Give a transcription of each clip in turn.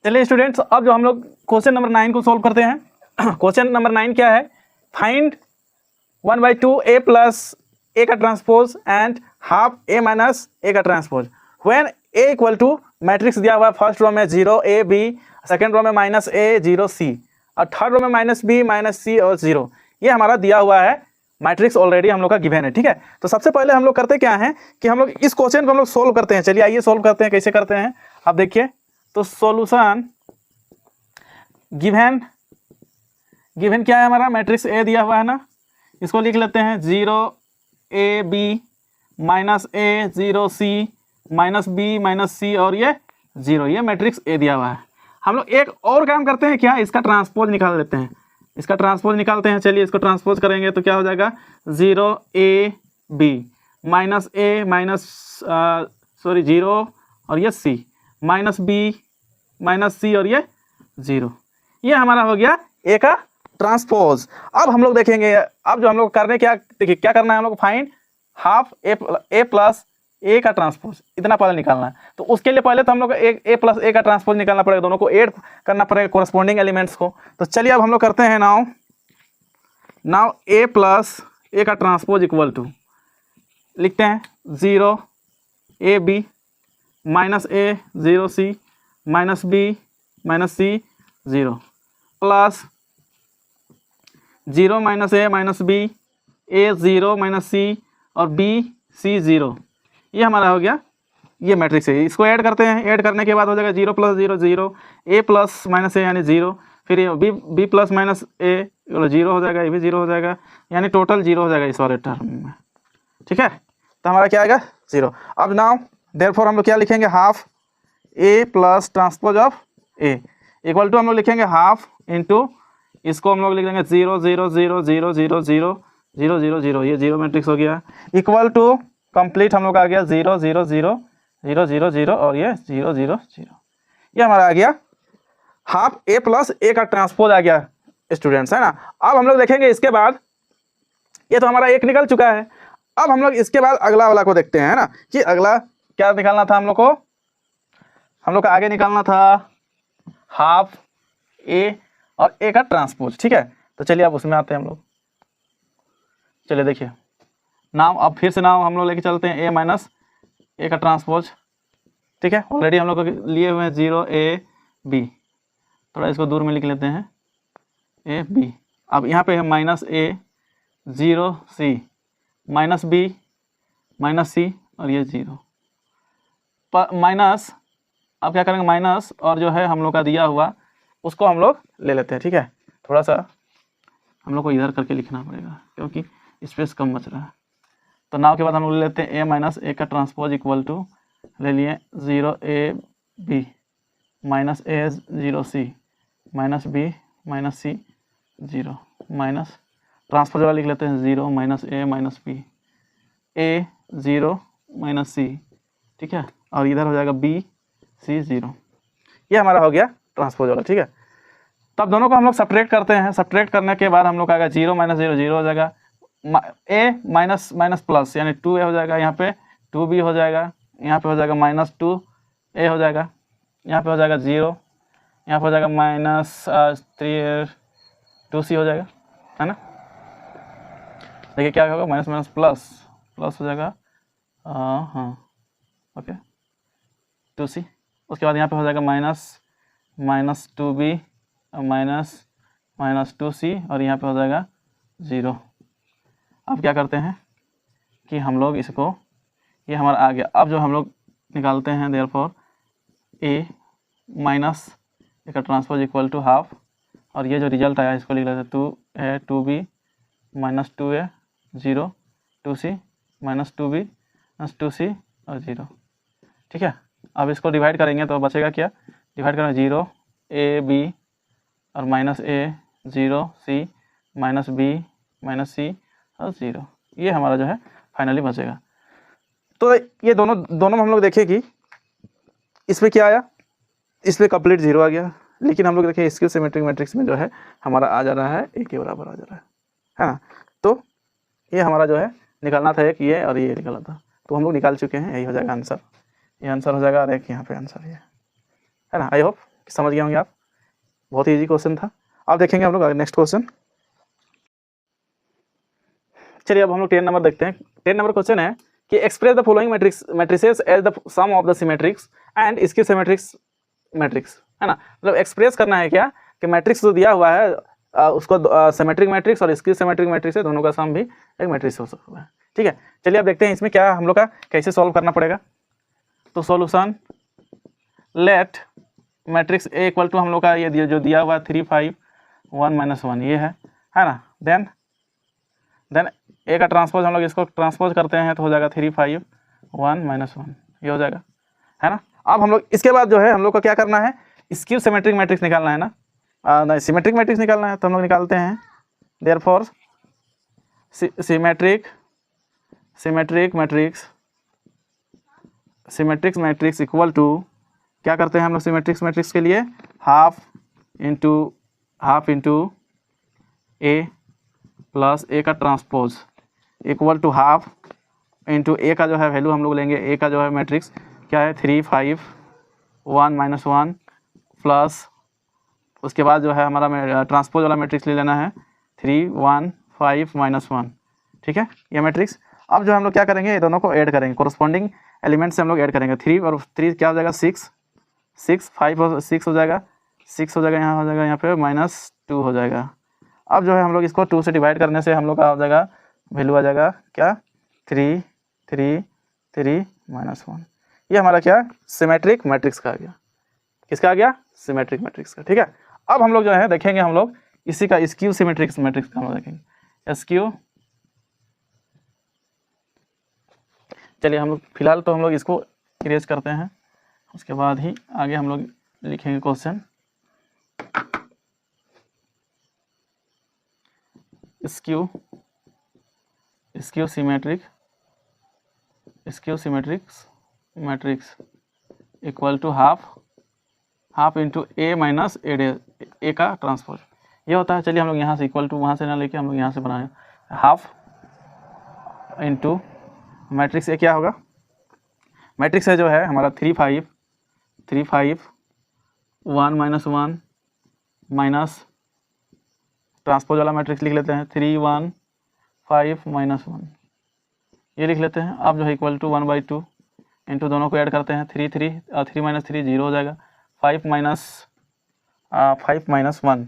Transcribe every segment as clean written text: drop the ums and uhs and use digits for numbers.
चलिए स्टूडेंट्स, अब जो हम लोग क्वेश्चन नंबर 9 को सॉल्व करते हैं। क्वेश्चन नंबर 9 क्या है? फाइंड 1/2 a प्लस a का transpose and half a minus a का transpose when a equal to matrix दिया हुआ है। फर्स्ट रो में 0 a b, सेकेंड रो में -a 0 c और थर्ड रो में -b -c और 0। ये हमारा दिया हुआ है मैट्रिक्स, ऑलरेडी हम लोग का गिवन है। ठीक है, तो सबसे पहले हम लोग करते क्या हैं कि हम लोग इस क्वेश्चन को हम लोग सोल्व करते हैं। चलिए आइए सोल्व करते हैं। कैसे करते हैं आप देखिए। तो सॉल्यूशन गिवन क्या है हमारा? मैट्रिक्स ए दिया हुआ है ना, इसको लिख लेते हैं 0 a b -a 0 c -b -c और ये 0। ये मैट्रिक्स ए दिया हुआ है। हम लोग एक और काम करते हैं क्या, इसका ट्रांसपोज निकाल लेते हैं। इसका ट्रांसपोज निकालते हैं। चलिए इसको ट्रांसपोज करेंगे तो क्या हो जाएगा? 0 a b -0 और ये c -b -c और ये 0। ये हमारा हो गया ए का ट्रांसपोज। अब हम लोग देखेंगे, अब जो हम लोग करने क्या, देखिए क्या करना है हम लोग, फाइंड हाफ ए प्लस ए का ट्रांसपोज, इतना पहले निकालना है। तो उसके लिए पहले तो हम लोग ए प्लस ए का ट्रांसपोज निकालना पड़ेगा, दोनों को ऐड करना पड़ेगा कोरस्पोंडिंग एलिमेंट्स को। तो चलिए अब हम लोग करते हैं नाउ ए प्लस ए का ट्रांसपोज इक्वल टू लिखते हैं 0 a b -a 0 c -b -c 0 plus 0 -a -b a 0 -c और b c 0। ये हमारा हो गया, ये मैट्रिक्स है। इसको ऐड करते हैं। ऐड करने के बाद हो जाएगा 0 + 0 0 a प्लस -a यानी 0, फिर ये b प्लस -a 0 हो जाएगा, ये भी 0 हो जाएगा, यानी टोटल 0 हो जाएगा इस वाले टर्म में। ठीक है, तो हमारा क्या आएगा? 0। अब नाउ देयरफॉर हम लोग क्या लिखेंगे? Half a plus transpose of a equal to हम लोग लिखेंगे हाफ इंटू, इसको हम लोग लिख देंगे 0 0 0 0 0 0 0 0 0। ये 0 मैट्रिक्स हो गया। इक्वल टू कंप्लीट हम लोग आ गया 0 0 0 0 0 0 और ये 0 0 0। ये हमारा आ गया हाफ ए प्लस ए का ट्रांसपोज आ गया स्टूडेंट्स, है ना। अब हम लोग देखेंगे इसके बाद, ये तो हमारा एक निकल चुका है। अब हम लोग इसके बाद अगला वाला को देखते हैं, है ना, कि अगला क्या निकालना था हम लोग को। हम लोग का आगे निकालना था हाफ ए और ए का ट्रांसपोज। ठीक है, तो चलिए अब उसमें आते हैं हम लोग। चलिए देखिए नाम, अब फिर से नाम हम लोग लेके चलते हैं ए माइनस ए का ट्रांसपोज। ठीक है, ऑलरेडी हम लोग लिए हुए हैं 0 a b, थोड़ा इसको दूर में लिख लेते हैं a b। अब यहाँ पे है -a 0 c -b -c और ये 0 माइनस। अब क्या करेंगे? माइनस और जो है हम लोग का दिया हुआ उसको हम लोग ले लेते हैं। ठीक है, थोड़ा सा हम लोग को इधर करके लिखना पड़ेगा क्योंकि स्पेस कम बच रहा है। तो नाव के बाद हम लोग ले लेते हैं a माइनस ए का ट्रांसपोज इक्वल टू ले लिए 0 a b -a 0 c -b -c 0 minus transpose वाला लिख लेते हैं 0 -a -b a 0 -c। ठीक है, और इधर हो जाएगा b c 0। ये हमारा हो गया ट्रांसपोज वाला। ठीक है, तब दोनों को हम लोग सब्ट्रैक्ट करते हैं। सब्ट्रैक्ट करने के बाद हम लोग का आएगा 0 - 0 0 हो जाएगा, a माइनस प्लस यानी 2a हो जाएगा, यहाँ पे 2b हो जाएगा, यहाँ पे हो जाएगा -2a हो जाएगा, यहाँ पे हो जाएगा 0, यहाँ पे हो जाएगा -2c हो जाएगा, है ना। देखिए क्या होगा, माइनस प्लस हो जाएगा, हाँ ओके 2c। उसके बाद यहाँ पे हो जाएगा -2b -2c और यहाँ पे हो जाएगा 0। अब क्या करते हैं कि हम लोग इसको, ये हमारा आ गया। अब जो हम लोग निकालते हैं देयरफॉर a माइनस ए का ट्रांसपोज इक्वल टू हाफ, और ये जो रिजल्ट आया इसको लिख लेते हैं 2a 2b -2a 0 2c -2b -2c और 0। ठीक है, अब इसको डिवाइड करेंगे तो बचेगा क्या? डिवाइड करेंगे 0 a b और -a 0 c -b -c और 0। ये हमारा जो है फाइनली बचेगा। तो ये दोनों में हम लोग देखें कि इसमें क्या आया, इसमें कंप्लीट 0 आ गया, लेकिन हम लोग देखें स्क्यू सिमेट्रिक मैट्रिक्स में जो है हमारा आ जा रहा है a के बराबर आ जा रहा है ना। तो ये हमारा जो है निकालना था, एक ये और ये निकालना था, तो हम लोग निकाल चुके हैं। यही हो जाएगा आंसर, ये आंसर हो जाएगा। और एक यहाँ पे आंसर ये है ना। आई होप समझ गए होंगे आप, बहुत ही ईजी क्वेश्चन था। अब देखेंगे हम लोग नेक्स्ट क्वेश्चन। चलिए अब हम लोग 10 नंबर देखते हैं। 10 नंबर क्वेश्चन है कि express the following matrices as the sum of the symmetrics and इसकी सिमेट्रिक्स मैट्रिक्स, है ना। मतलब एक्सप्रेस करना है क्या कि मैट्रिक्स जो दिया हुआ है उसको सिमेट्रिक मैट्रिक्स और इसकी सिमेट्रिक मैट्रिक्स है, दोनों का सम भी एक मैट्रिक्स हो सकता है। ठीक है, चलिए अब देखते हैं इसमें क्या हम लोग का कैसे सॉल्व करना पड़ेगा। तो solution, let matrix a equal to हम लोग का ये जो दिया हुआ 3 5 1 -1 ये है ना। देन ए का ट्रांसपोज हम लोग इसको ट्रांसपोज करते हैं तो हो जाएगा 3 5 1 -1 ये हो जाएगा, है ना। अब हम लोग इसके बाद जो है हम लोग को क्या करना है, स्क्यू सिमेट्रिक मैट्रिक्स निकालना है ना, नहीं सिमेट्रिक मैट्रिक्स निकालना है। तो हम लोग निकालते हैं therefore symmetric matrix equal to, क्या करते हैं हम लोग सिमेट्रिक मैट्रिक्स के लिए, हाफ इंटू ए प्लस ए का transpose equal to half into A का जो है वैल्यू हम लोग लेंगे, ए का जो है मैट्रिक्स क्या है 3 5 1 -1 प्लस उसके बाद जो है हमारा ट्रांसपोज वाला मैट्रिक्स ले लेना है 3 1 5 -1। ठीक है, ये मैट्रिक्स। अब जो हम लोग क्या करेंगे, ये दोनों को ऐड करेंगे, कोरस्पॉन्डिंग एलिमेंट से हम लोग ऐड करेंगे। 3 और 3 क्या हो जाएगा 6 5 और 6 हो जाएगा, 6 हो जाएगा, यहाँ हो जाएगा, यहाँ पे -2 हो जाएगा। अब जो है हम लोग इसको 2 से डिवाइड करने से हम लोग का हो जाएगा वैल्यू आ जाएगा क्या 3 3 3 -1। ये हमारा क्या सिमेट्रिक मैट्रिक्स का आ गया। किसका आ गया, सिमेट्रिक मैट्रिक्स का। ठीक है, अब हम लोग जो है देखेंगे हम लोग इसी का स्क्यू सिमेट्रिक मैट्रिक्स का हम लोग देखेंगे स्क्यू। चलिए हम लोग फिलहाल तो हम लोग इसको इरेज करते हैं, उसके बाद ही आगे हम लोग लिखेंगे question. Skew symmetrics matrix equal to half into A minus A का ट्रांसपोज ये होता है। चलिए हम लोग यहाँ से इक्वल टू वहाँ से ना लेके हम लोग यहाँ से बनाए हाफ इंटू मैट्रिक्स ए क्या होगा, मैट्रिक्स है जो है हमारा 3 5 1 -1 माइनस ट्रांसपोज वाला मैट्रिक्स लिख लेते हैं 3 1 5 -1 ये लिख लेते हैं। अब जो है इक्वल टू 1/2 इंटू दोनों को ऐड करते हैं 3 3 3 0 हो जाएगा, 5 -1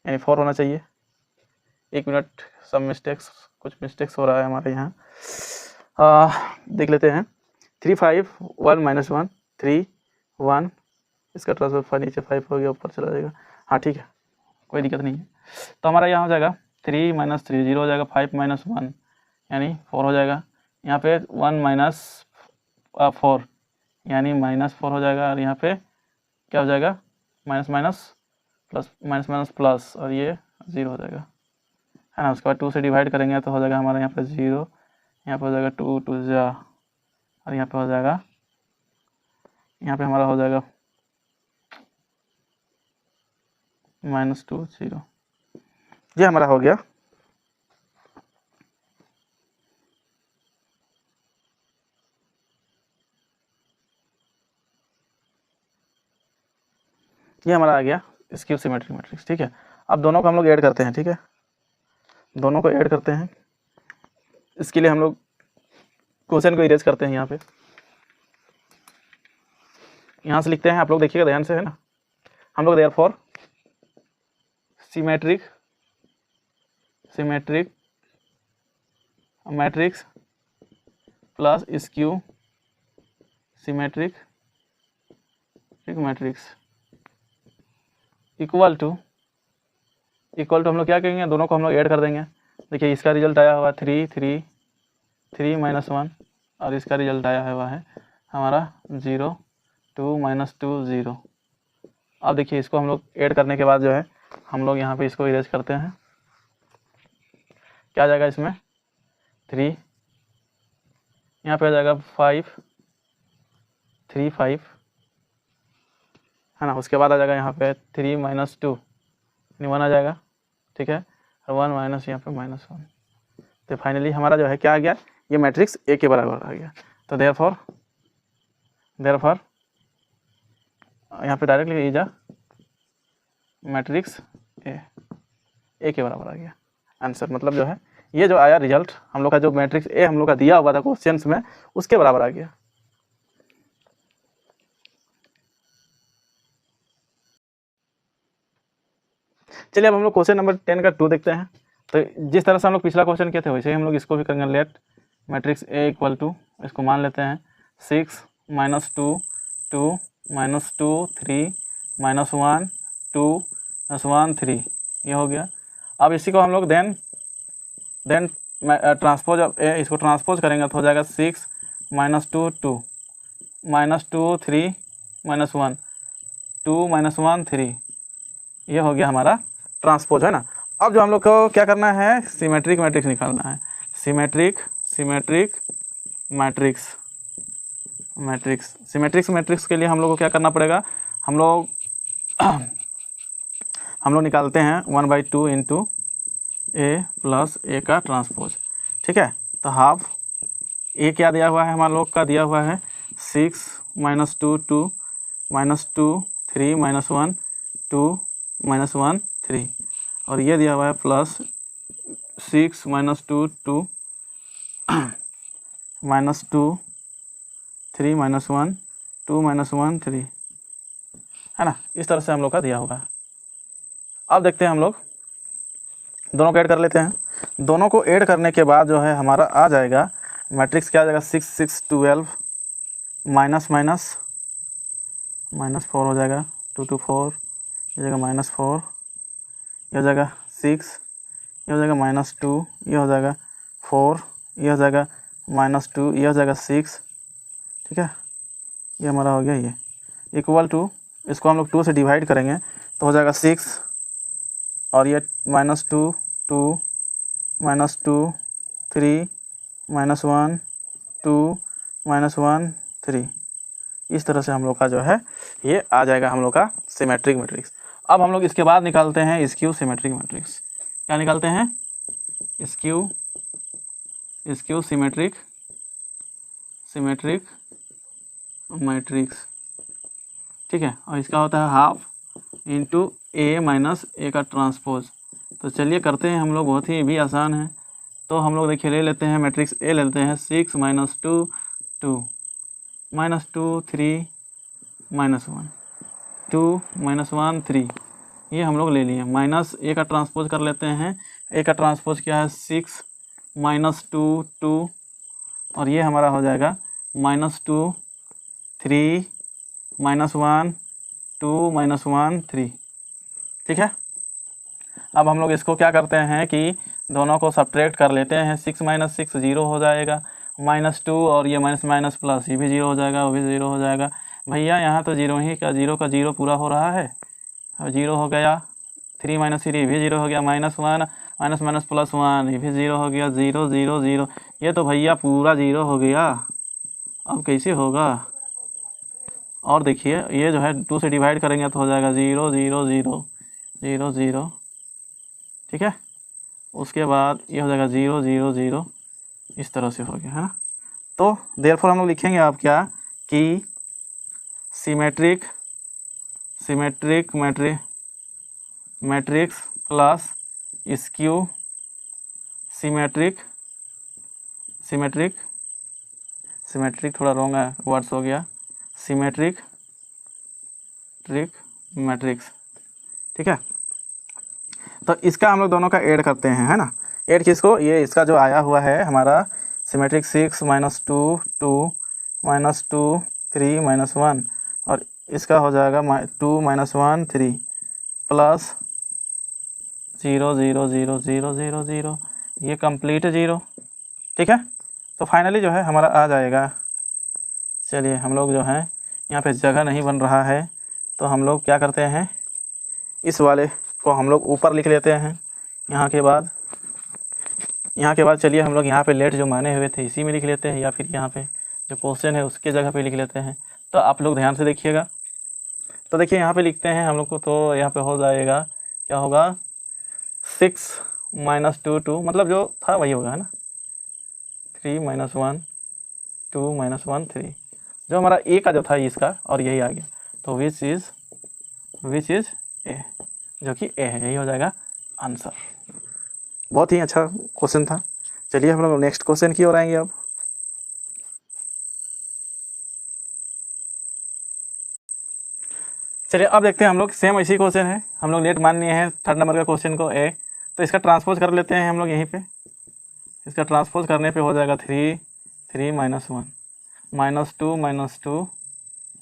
यानी 4 होना चाहिए। एक मिनट, कुछ मिस्टेक्स हो रहा है हमारे यहाँ, देख लेते हैं। 3 5 1 -1 3 1 इसका ट्रांसफर नीचे 5 हो गया, ऊपर चला जाएगा। हाँ ठीक है, कोई दिक्कत नहीं है। तो हमारा यहाँ हो जाएगा 3 -3 0 हो जाएगा, 5 -1 यानी 4 हो जाएगा, यहाँ पे 1 -4 यानी -4 हो जाएगा, और यहाँ पे क्या हो जाएगा माइनस प्लस और ये 0 हो जाएगा, है ना। उसके बाद 2 से डिवाइड करेंगे तो हो जाएगा हमारे यहाँ पे 0, यहाँ पे हो जाएगा 2 2 जा, और यहाँ पे हो जाएगा, यहाँ पे हमारा हो जाएगा -2 0। ये हमारा हो गया। ये हमारा आ गया स्क्यू सिमेट्रिक मैट्रिक्स। ठीक है, अब दोनों को हम लोग ऐड करते हैं। ठीक है, दोनों को ऐड करते हैं। इसके लिए हम लोग क्वेश्चन को इरेज करते हैं। यहाँ से लिखते हैं, आप लोग देखिएगा ध्यान से, है ना। हम लोग therefore symmetric matrix plus skew symmetric matrix equal to हम लोग क्या करेंगे, दोनों को हम लोग ऐड कर देंगे। देखिए इसका रिजल्ट आया हुआ 3 3 3 -1 और इसका रिजल्ट आया हुआ है हमारा 0 2 -2 0। अब देखिए इसको हम लोग ऐड करने के बाद जो है हम लोग यहाँ पे इसको इरेज करते हैं। क्या आ जाएगा इसमें 3, यहाँ पे आ जाएगा 5 3 5, है ना। उसके बाद आ जाएगा यहाँ पे 3 -2 यानी 1 आ जाएगा। ठीक है, और 1 माइनस यहाँ पे -1, तो फाइनली हमारा जो है क्या आ गया, ये मैट्रिक्स ए के बराबर आ गया। तो देयरफॉर यहाँ पे डायरेक्ट लिखिए इज अ मैट्रिक्स ए के बराबर आ गया आंसर। मतलब जो है ये जो आया रिजल्ट हम लोग का, जो मैट्रिक्स ए हम लोग का दिया हुआ था क्वेश्चंस में, उसके बराबर आ गया। चलिए अब हम लोग क्वेश्चन नंबर 10 का 2 देखते हैं। तो जिस तरह से हम लोग पिछला क्वेश्चन किए थे वैसे ही हम लोग इसको भी करेंगे। Let matrix a equal to, इसको मान लेते हैं 6 - 2 2 - 2 3 -1 2 -1 3, ये हो गया। अब इसी को हम लोग देन ट्रांसपोज इसको ट्रांसपोज करेंगे तो हो जाएगा 6 - 2 2 -2 3 -1 2 -1 3, ये हो गया हमारा ट्रांसपोज, है ना। अब जो हम लोग को क्या करना है, सिमेट्रिक मैट्रिक्स निकालना है। सिमेट्रिक मैट्रिक्स के लिए हम लोग को क्या करना पड़ेगा, हम लोग निकालते हैं 1/2 इंटू ए प्लस ए का ट्रांसपोज, ठीक है। तो हाफ ए क्या दिया हुआ है, हमारे लोग का दिया हुआ है 6 - 2 2 -2 3 -1 2 -1 3, और ये दिया हुआ है प्लस 6 - 2 2 -2 3 -1 2 -1 3, है ना। इस तरह से हम लोग का दिया हुआ है। अब देखते हैं हम लोग दोनों को ऐड कर लेते हैं। दोनों को ऐड करने के बाद जो है हमारा आ जाएगा मैट्रिक्स, क्या आ जाएगा 6 6 12 -4 हो जाएगा 2 2 4, ये हो जाएगा -4, ये हो जाएगा 6, ये हो जाएगा -2, ये हो जाएगा 4, ये हो जाएगा -2, ये हो जाएगा 6, ठीक है। ये हमारा हो गया ये इक्वल टू, इसको हम लोग 2 से डिवाइड करेंगे तो हो जाएगा 6, और ये -2 2 -2 3 -1 2 -1 3, इस तरह से हम लोग का जो है ये आ जाएगा हम लोग का सिमेट्रिक मैट्रिक्स। अब हम लोग इसके बाद निकालते हैं स्क्यू सिमेट्रिक मैट्रिक्स। क्या निकालते हैं, स्क्यू सिमेट्रिक मैट्रिक्स, ठीक है। और इसका होता है half into A minus A का ट्रांसपोज। तो चलिए करते हैं हम लोग, बहुत ही भी आसान है। तो हम लोग देखिए ले लेते हैं मैट्रिक्स ए, ले लेते हैं 6 - 2 2 -2 3 -1 2 -1 3, ये हम लोग ले लिए। माइनस ए का ट्रांसपोज कर लेते हैं। ए का ट्रांसपोज क्या है 6 - 2 2, और ये हमारा हो जाएगा -2 3 -1 2 -1 3, ठीक है। अब हम लोग इसको क्या करते हैं कि दोनों को सब्ट्रैक्ट कर लेते हैं। 6 - 6 0 हो जाएगा, -2 और ये माइनस प्लस, ये भी 0 हो जाएगा, वो भी 0 हो जाएगा। भैया यहाँ तो 0 का 0 पूरा हो रहा है, 0 हो गया। 3 - 3 भी 0 हो गया, -1 माइनस प्लस 1, ये भी 0 हो गया, 0 0 0, ये तो भैया पूरा 0 हो गया। अब कैसे होगा, और देखिए ये जो है 2 से डिवाइड करेंगे तो हो जाएगा 0 0 0 0 0, ठीक है। उसके बाद ये हो जाएगा 0 0 0, इस तरह से हो गया, है ना। तो देयरफॉर हम लोग लिखेंगे आप क्या कि symmetric matrix plus skew symmetric थोड़ा रॉन्ग है, वर्ड्स हो गया, सिमेट्रिक मैट्रिक्स, ठीक है। तो इसका हम लोग दोनों का ऐड करते हैं, है ना। ऐड किसको, ये इसका जो आया हुआ है हमारा सिमेट्रिक 6 - 2 2 -2 3 -1, और इसका हो जाएगा 2 -1 3 प्लस 0 0 0 0 0 0, ये कंप्लीट 0, ठीक है। तो फाइनली जो है हमारा आ जाएगा। चलिए हम लोग जो है यहाँ पे जगह नहीं बन रहा है, तो हम लोग क्या करते हैं, इस वाले को हम लोग ऊपर लिख लेते हैं। यहाँ के बाद चलिए हम लोग यहाँ पे लेट जो माने हुए थे इसी में लिख लेते हैं, या फिर यहाँ पे जो क्वेश्चन है उसके जगह पे लिख लेते हैं। तो आप लोग ध्यान से देखिएगा। तो देखिए यहाँ पे लिखते हैं हम लोग को, तो यहाँ पे हो जाएगा, क्या होगा 6 - 2 2, मतलब जो था वही होगा, है ना। 3 - 1 2 - 1 3, जो हमारा ए का जो था इसका, और यही आ गया। तो विच इज़ ए, जो कि ए है, यही हो जाएगा आंसर। बहुत ही अच्छा क्वेश्चन था। चलिए हम लोग नेक्स्ट क्वेश्चन की ओर आएंगे अब। चलिए अब देखते हैं हम लोग, सेम ऐसी क्वेश्चन है, हम लोग नेट मान लिए हैं थर्ड नंबर का क्वेश्चन को ए, तो इसका ट्रांसपोज कर लेते हैं हम लोग यहीं पे। इसका ट्रांसपोज करने पे हो जाएगा 3 3 -1 -2 -2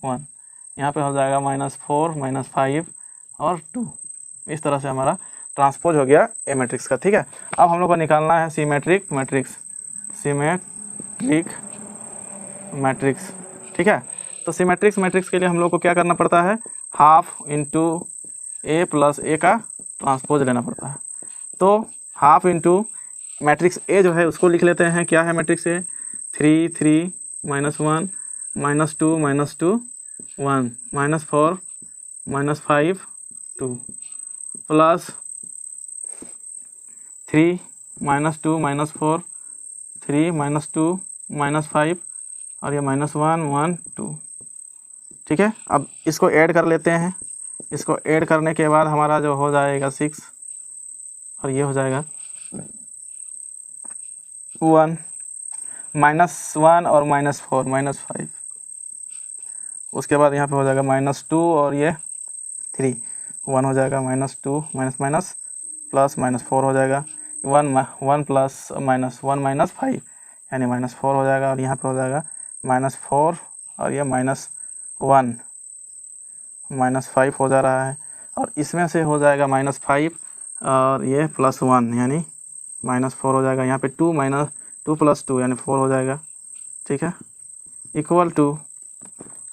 1, यहाँ पे हो जाएगा -4 -5 और 2। इस तरह से हमारा ट्रांसपोज हो गया ए मैट्रिक्स का। ठीक है, अब हम लोग को निकालना है सिमेट्रिक मैट्रिक्स, सिमेट्रिक मैट्रिक्स। ठीक है, तो सिमेट्रिक्स मैट्रिक्स के लिए हम लोग को क्या करना पड़ता है, हाफ इंटू ए प्लस ए का ट्रांसपोज लेना पड़ता है। तो हाफ इंटू मैट्रिक्स ए जो है उसको लिख लेते हैं, क्या है मैट्रिक्स ए, 3 3 -1 -2 -2 1 -4 -5 2 प्लस 3 -2 -4 3 -2 -5 और ये -1 1 2। ठीक है, अब इसको ऐड कर लेते हैं। इसको ऐड करने के बाद हमारा जो हो जाएगा 6 और ये हो जाएगा 1 -1 और -4 -5। उसके बाद यहाँ पे हो जाएगा -2 और ये 3, 1 हो जाएगा -2 माइनस प्लस -4 हो जाएगा 1 प्लस -1 -5 यानी -4 हो जाएगा, और यहाँ पे हो जाएगा -4 और ये -1 -5 हो जा रहा है, और इसमें से हो जाएगा -5 और ये +1 यानी -4 हो जाएगा। यहाँ पे 2 + 2 यानी 4 हो जाएगा। ठीक है, इक्वल टू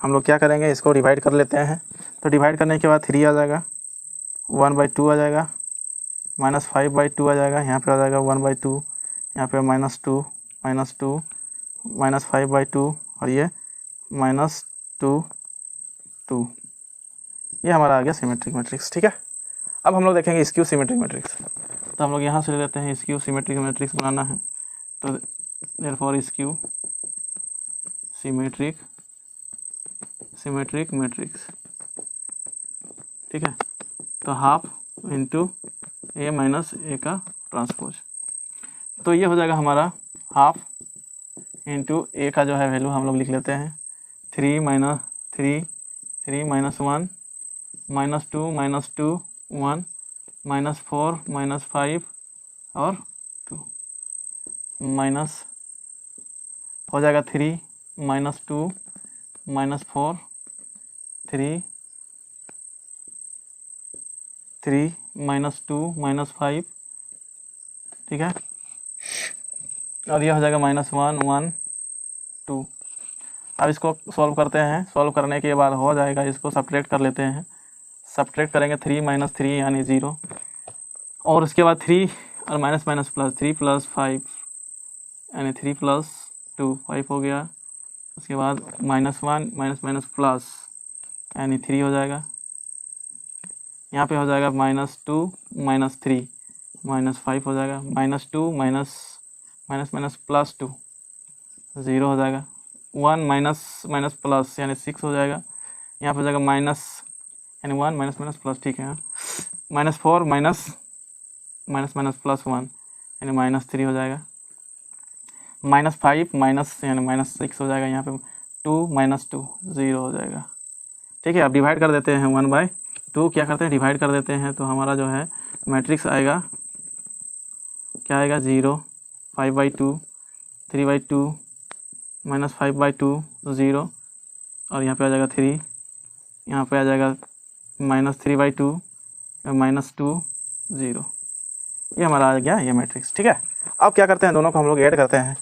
हम लोग क्या करेंगे, इसको डिवाइड कर लेते हैं। तो डिवाइड करने के बाद 3 आ जाएगा, 1/2 आ जाएगा, -5/2 आ जाएगा, यहाँ पे आ जाएगा 1/2, यहाँ पे -2 -5/2 और ये -2 2। ये हमारा आ गया सिमेट्रिक मैट्रिक्स। ठीक है, अब हम लोग देखेंगे स्क्यू सिमेट्रिक मैट्रिक्स। तो हम लोग यहाँ से ले लेते हैं, स्क्यू सिमेट्रिक मैट्रिक्स बनाना है, तो देयरफॉर स्क्यू सिमेट्रिक मैट्रिक्स। ठीक है, तो half into A minus A का ट्रांसपोज, तो ये हो जाएगा हमारा हाफ इंटू ए का जो है वैल्यू हम लोग लिख लेते हैं 3 -1 -2 -2 1 -4 -5 और 2 माइनस हो जाएगा 3 -2 -4 3 -2 -5। ठीक है, और ये हो जाएगा -1 1 2। अब इसको सॉल्व करते हैं, सॉल्व करने के बाद हो जाएगा, इसको सब्ट्रैक्ट कर लेते हैं। सब्ट्रैक्ट करेंगे 3 - 3 यानी 0, और उसके बाद 3 और माइनस प्लस 3 + 5 यानी 3 + 2 5 हो गया। उसके बाद -1 प्लस यानी 3 हो जाएगा। यहाँ पे हो जाएगा -2 -3 -5 हो जाएगा, -2 +2 0 हो जाएगा, 1 प्लस यानी 6 हो जाएगा। यहाँ पे हो जाएगा माइनस यानी 1 प्लस, ठीक है, -4 +1 यानी -3 हो जाएगा, -5 यानी -6 हो जाएगा। यहाँ पे 2 -2 0 हो जाएगा। ठीक है, अब डिवाइड कर देते हैं 1/2, क्या करते हैं डिवाइड कर देते हैं, तो हमारा जो है मैट्रिक्स आएगा, क्या आएगा 0 5/2 3/2 -5/2 0, और यहाँ पे आ जाएगा 3, यहाँ पे आ जाएगा -3/2 -2 0। ये हमारा आ गया ये मैट्रिक्स। ठीक है, अब क्या करते हैं, दोनों को हम लोग ऐड करते हैं,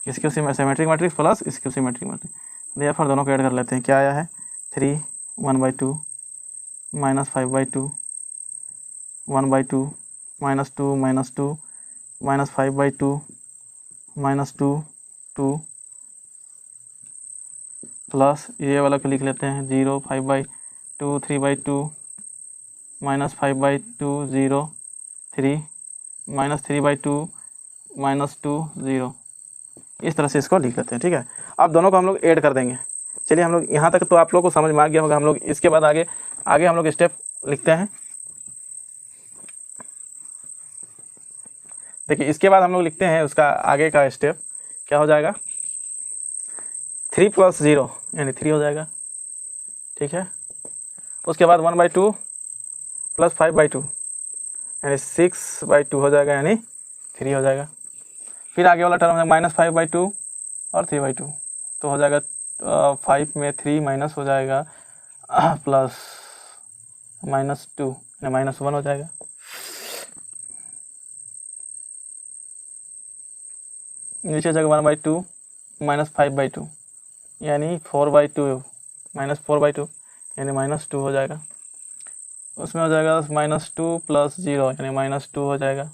इसक्यू symmetric matrix plus इसक्यू symmetric matrix, therefore दोनों को ऐड कर लेते हैं। क्या आया है 3 1/2 -5/2 1/2 -2 -2 -5/2 -2 2 प्लस ये वाला को लिख लेते हैं 0 5/2 3/2 -5/2 0 3 -3/2 -2 0। इस तरह से इसको लिख लेते हैं। ठीक है, अब दोनों को हम लोग ऐड कर देंगे। चलिए हम लोग यहाँ तक तो आप लोग को समझ में आ गया होगा। हम लोग इसके बाद आगे हम लोग स्टेप लिखते हैं। देखिए इसके बाद हम लोग लिखते हैं उसका आगे का स्टेप क्या हो जाएगा, 3 + 0 यानी 3 हो जाएगा, ठीक है। उसके बाद 1/2 + 5/2 यानी 6/2 हो जाएगा, यानी 3 हो जाएगा। फिर आगे वाला टर्म है -5/2 और 3/2, तो हो जाएगा 5 में 3 माइनस हो जाएगा प्लस -2 यानी -1 हो जाएगा। नीचे हो जाएगा 1/2 -5/2 यानी 4/2 -4/2 यानी -2 हो जाएगा। उसमें हो जाएगा -2 + 0 यानी -2 हो जाएगा।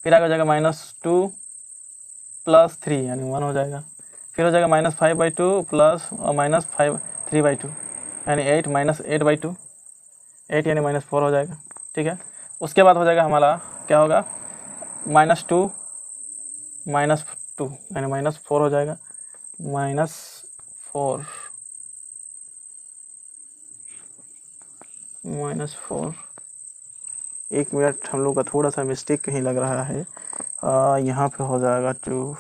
फिर आगे हो जाएगा -2 + 3 यानी 1 हो जाएगा। फिर हो जाएगा -5/2 प्लस -3/2 यानी 8 -8/2 8 यानी -4 हो जाएगा, ठीक है। उसके बाद हो जाएगा हमारा क्या होगा, -2 -2 यानी -4 हो जाएगा, -4 एक मिनट, हम लोग का थोड़ा सा मिस्टेक कहीं लग रहा है। यहाँ पे हो जाएगा 2,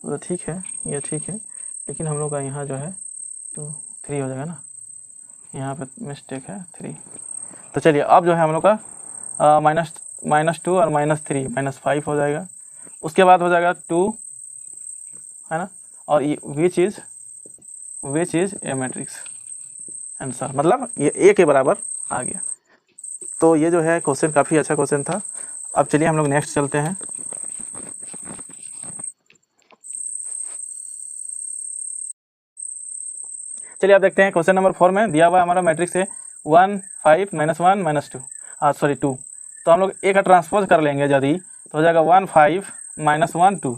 तो ठीक है, ये ठीक है, लेकिन हम लोग का यहाँ जो है 2 3 हो जाएगा ना, यहाँ पे मिस्टेक है 3। तो चलिए अब जो है हम लोग का -2 और -3 -5 हो जाएगा। उसके बाद हो जाएगा 2 है ना, और ये which is a matrix answer, मतलब ये ए के बराबर आ गया। तो ये जो है क्वेश्चन काफ़ी अच्छा क्वेश्चन था। अब चलिए हम लोग नेक्स्ट चलते हैं। चलिए आप देखते हैं क्वेश्चन नंबर 4 में दिया हुआ हमारा मैट्रिक्स है 1 5 -1 -2 2। तो हम लोग ए का ट्रांसपोज कर लेंगे यदि, तो हो जाएगा 1 5 -1 2,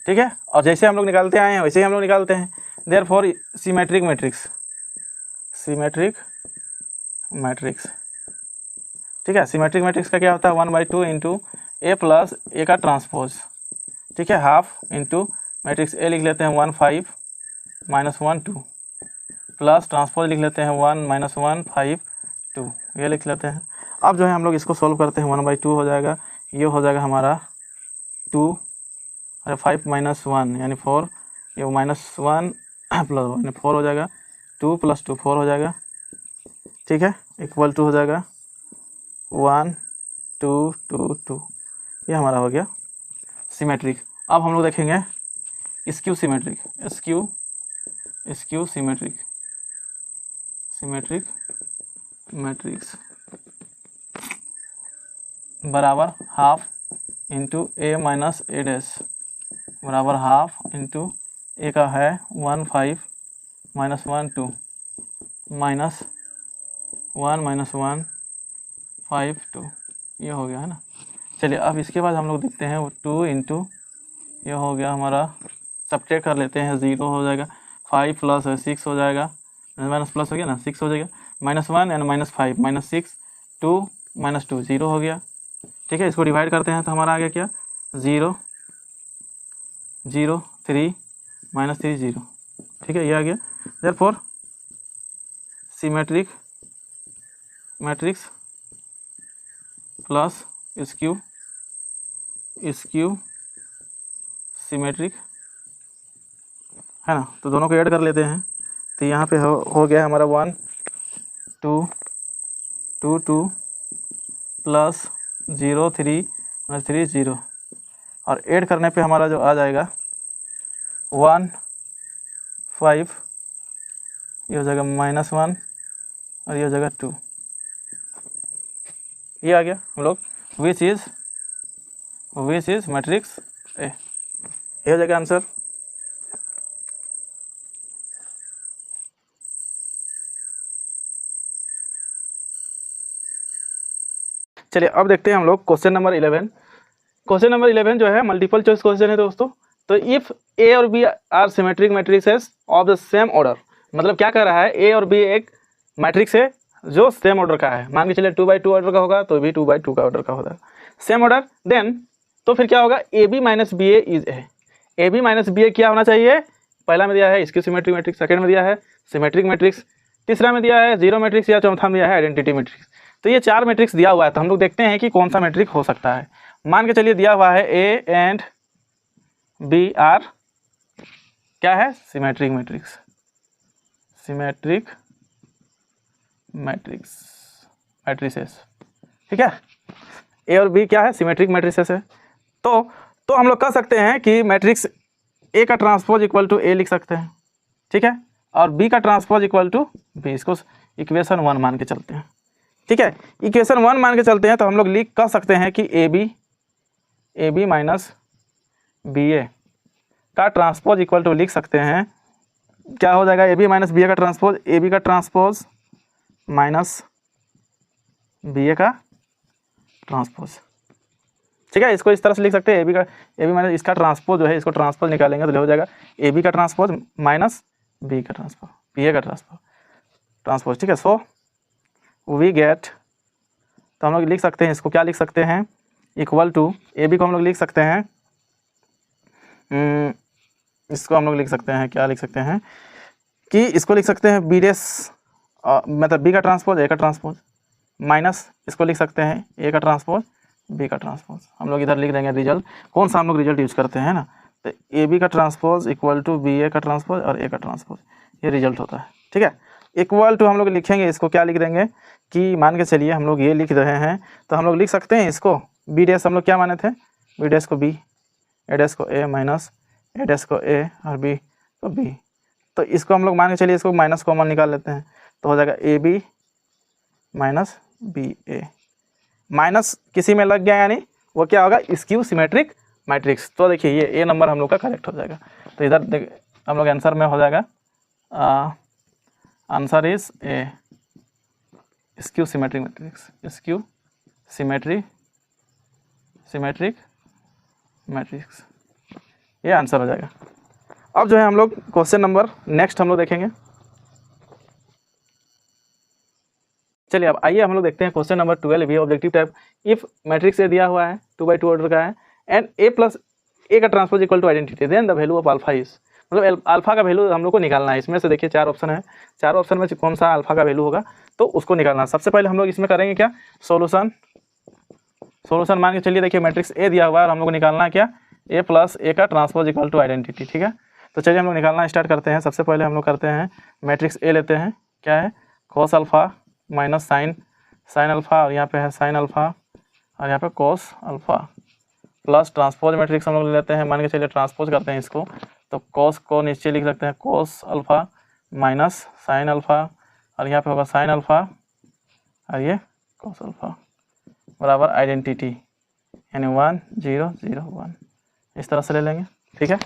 ठीक है। और जैसे हम लोग निकालते आए हैं वैसे ही हम लोग निकालते हैं। देयरफॉर सिमेट्रिक मैट्रिक्स, ठीक है। सिमेट्रिक मैट्रिक्स का क्या होता है, 1/2 इंटू ए प्लस ए का ट्रांसपोज, ठीक है, हाफ इंटू मैट्रिक्स ए लिख लेते हैं 1 5 -1 2 प्लस ट्रांसपोज लिख लेते हैं 1 -1 5 2, ये लिख लेते हैं। अब जो है हम लोग इसको सॉल्व करते हैं, 1/2 हो जाएगा, ये हो जाएगा हमारा 2 और 5 -1 यानी 4, ये -1 प्लस 1 यानी 4 हो जाएगा, 2 + 2 4 हो जाएगा, ठीक है, इक्वल टू हो जाएगा 1 2 2 2। ये हमारा हो गया सिमेट्रिक। अब हम लोग देखेंगे स्क्यू सिमेट्रिक मैट्रिक्स बराबर half into A minus A dash बराबर हाफ इंटू ए का है 1 5 -1 2 -1 -1 5 2, ये हो गया है ना। चलिए अब इसके बाद हम लोग देखते हैं 2 इंटू ये हो गया हमारा, सब्ट्रैक्ट कर लेते हैं, 0 हो जाएगा, 5 प्लस 6 हो जाएगा, माइनस प्लस हो गया ना, 6 हो जाएगा, -1 एंड -5 -6 2 -2 0 हो गया, ठीक है। इसको डिवाइड करते हैं तो हमारा आ गया क्या, 0 0 3 -3 0, ठीक है, ये आ गया। Therefore symmetric matrix plus skew symmetric है ना। तो दोनों को ऐड कर लेते हैं, तो यहाँ पे हो गया हमारा 1 2 2 2 प्लस 0 3 -3 0, और ऐड करने पे हमारा जो आ जाएगा 1 5, ये हो जाएगा -1 और ये हो जाएगा 2, ये आ गया हम लोग विच इज मैट्रिक्स ए, ये हो जाएगा आंसर। चलिए अब देखते हैं हम लोग क्वेश्चन नंबर 11। क्वेश्चन नंबर 11 जो है मल्टीपल चॉइस क्वेश्चन है दोस्तों। तो इफ़ ए और b are symmetric matrices of the same order, मतलब क्या कह रहा है, ए और बी एक मैट्रिक्स है जो सेम ऑर्डर का है, मान के चलिए 2/2 ऑर्डर का होगा तो भी 2/2 का ऑर्डर का होगा, सेम ऑर्डर, देन तो फिर क्या होगा, A B minus B A is A, A B minus B A क्या होना चाहिए, पहला में दिया है स्क्यू सिमेट्रिक मैट्रिक्स, सेकंड में दिया है सिमेट्रिक मैट्रिक्स, तीसरा में दिया है जीरो मैट्रिक्स या चौथा में दिया है आइडेंटिटी मैट्रिक्स। तो ये 4 मैट्रिक्स दिया हुआ है, तो हम लोग देखते हैं कि कौन सा मैट्रिक हो सकता है। मान के चलिए दिया हुआ है ए एंड बी आर क्या है, symmetric matrix, symmetric matrix matrices, ठीक है। ए और बी क्या है, सिमेट्रिक मैट्रिसेस है। तो हम लोग कह सकते हैं कि मैट्रिक्स ए का ट्रांसपोज इक्वल टू ए लिख सकते हैं, ठीक है, और बी का ट्रांसपोज इक्वल टू बी। इसको इक्वेशन 1 मान के चलते हैं, ठीक है। इक्वेशन 1 मान के चलते हैं तो हम लोग कह सकते हैं कि ए बी माइनस बी ए का ट्रांसपोज इक्वल टू लिख सकते हैं, क्या हो जाएगा, ए बी माइनस बी ए का ट्रांसपोज, ए बी का ट्रांसपोज माइनस बी ए का ट्रांसपोज, ठीक है। इसको इस तरह से लिख सकते हैं, ए बी माइनस इसका ट्रांसपोज जो है, इसको ट्रांसपोज निकालेंगे तो हो जाएगा ए बी का ट्रांसपोज माइनस बी का ट्रांसपोज, बी ए का ट्रांसपोज, ठीक है। सो वी गेट, तो हम लोग लिख सकते हैं, इसको क्या लिख सकते हैं, इक्वल टू ए बी को हम लोग लिख सकते हैं, इसको हम लोग लिख सकते हैं, क्या लिख सकते हैं कि इसको लिख सकते हैं बी डेस मतलब बी का ट्रांसपोज ए का ट्रांसपोज माइनस इसको लिख सकते हैं ए का ट्रांसपोज बी का ट्रांसपोज। हम लोग इधर लिख देंगे रिजल्ट, कौन सा हम लोग रिजल्ट यूज करते हैं ना, तो ए बी का ट्रांसपोज इक्वल टू बी ए का ट्रांसपोज और ए का ट्रांसपोज, ये रिजल्ट होता है, ठीक है। इक्वल टू हम लोग लिखेंगे, इसको क्या लिख देंगे कि मान के चलिए हम लोग ये लिख रहे हैं, तो हम लोग लिख सकते हैं इसको बी डेस, हम लोग क्या माने थे, बी डेस को बी, ए डेस को ए माइनस ए डेस को ए और बी को बी। तो इसको हम लोग मान के चलिए, इसको माइनस कॉमन निकाल लेते हैं, तो हो जाएगा a B minus B a, minus किसी में लग गया यानी वो क्या होगा, स्क्यू सिमेट्रिक मैट्रिक्स। तो देखिए ये ए नंबर हम लोग का करेक्ट हो जाएगा। तो इधर हम लोग आंसर में हो जाएगा, answer is a, skew symmetric matrix, skew symmetric matrix, ये आंसर हो जाएगा। अब जो है हम लोग क्वेश्चन नंबर नेक्स्ट हम लोग देखेंगे। चलिए अब आइए हम लोग देखते हैं क्वेश्चन नंबर 12 ये objective type. If matrix A दिया हुआ है 2x2 ऑर्डर का है एंड ए प्लस ए का transpose equal to identity, then the value of alpha is, मतलब अल्फा का वैल्यू हम लोग को निकालना है। इसमें से देखिए 4 ऑप्शन है, 4 ऑप्शन में कौन सा अल्फा का वैल्यू होगा तो उसको निकालना है। सबसे पहले हम लोग इसमें करेंगे क्या, सोल्यूशन मान के चलिए। देखिए मैट्रिक्स ए दिया हुआ है और हम लोग को निकालना है क्या, ए प्लस ए का ट्रांसपोज इक्वल टू आइडेंटिटी, ठीक है। तो चलिए हम लोग निकालना स्टार्ट करते हैं। सबसे पहले हम लोग करते हैं मैट्रिक्स ए लेते हैं, क्या है, cos alpha minus sine alpha, और यहाँ पे है साइन अल्फा और यहाँ पे cos alpha plus transpose matrix हम लोग ले लेते हैं। मान के चलिए ट्रांसपोज करते हैं इसको, तो कॉस को नीचे लिख सकते हैं cos alpha minus sine alpha, और यहाँ पे होगा साइन अल्फा और ये कॉस अल्फा बराबर आइडेंटिटी, यानी 1 0 0 1, इस तरह से ले लेंगे, ठीक है।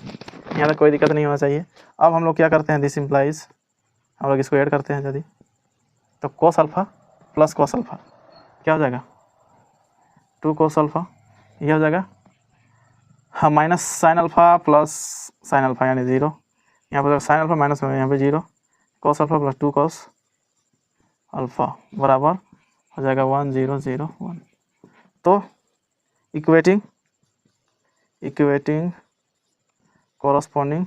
यहाँ तक कोई दिक्कत नहीं होना चाहिए। अब हम लोग क्या करते हैं, दिस इम्प्लाइज, हम लोग इसको ऐड करते हैं यदि, तो cos alpha plus cos alpha क्या हो जाएगा, 2 कॉस अल्फा, ये हो जाएगा हाँ, minus sine alpha plus sine alpha यानी 0, यहाँ पर साइन अल्फा माइनस में यहाँ पे 0, cos alpha plus 2 cos alpha बराबर हो जाएगा 1 0 0 1। तो इक्वेटिंग कोरस्पॉन्डिंग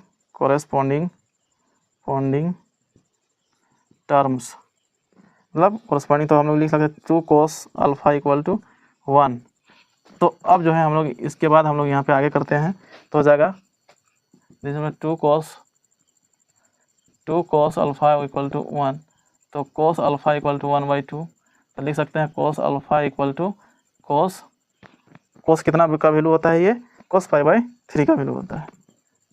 टर्म्स, मतलब कोरस्पॉन्डिंग, तो हम लोग लिख सकते हैं 2 cos अल्फा इक्वल टू 1। तो अब जो है हम लोग इसके बाद हम लोग यहाँ पे आगे करते हैं, तो हो जाएगा जिसमें 2 cos अल्फा इक्वल टू 1, तो cos अल्फा इक्वल टू 1/2, तो लिख सकते हैं cos alpha equal to cos कितना का वैल्यू होता है, ये cos π/3 का वैल्यू होता है,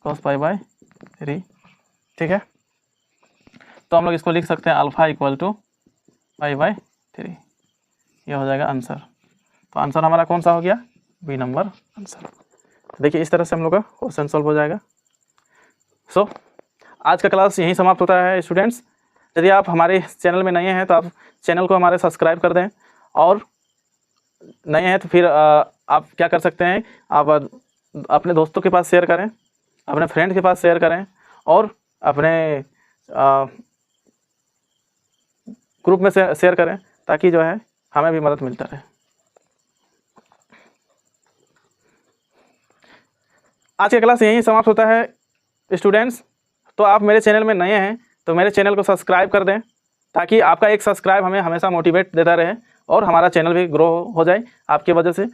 cos π/3, ठीक है। तो हम लोग इसको लिख सकते हैं अल्फा इक्वल टू π/3, ये हो जाएगा आंसर। तो आंसर हमारा कौन सा हो गया, बी नंबर आंसर। देखिए इस तरह से हम लोग का क्वेश्चन सॉल्व हो जाएगा। सो आज का क्लास यहीं समाप्त होता है स्टूडेंट्स। यदि आप हमारे चैनल में नए हैं तो आप चैनल को हमारे सब्सक्राइब कर दें, और नए हैं तो फिर आप क्या कर सकते हैं, आप अपने दोस्तों के पास शेयर करें, अपने फ्रेंड के पास शेयर करें, और अपने ग्रुप में शेयर करें, ताकि जो है हमें भी मदद मिलता रहे। आज का क्लास यहीं समाप्त होता है स्टूडेंट्स। तो आप मेरे चैनल में नए हैं तो मेरे चैनल को सब्सक्राइब कर दें, ताकि आपका एक सब्सक्राइब हमें हमेशा मोटिवेट देता रहे और हमारा चैनल भी ग्रो हो जाए आपकी वजह से।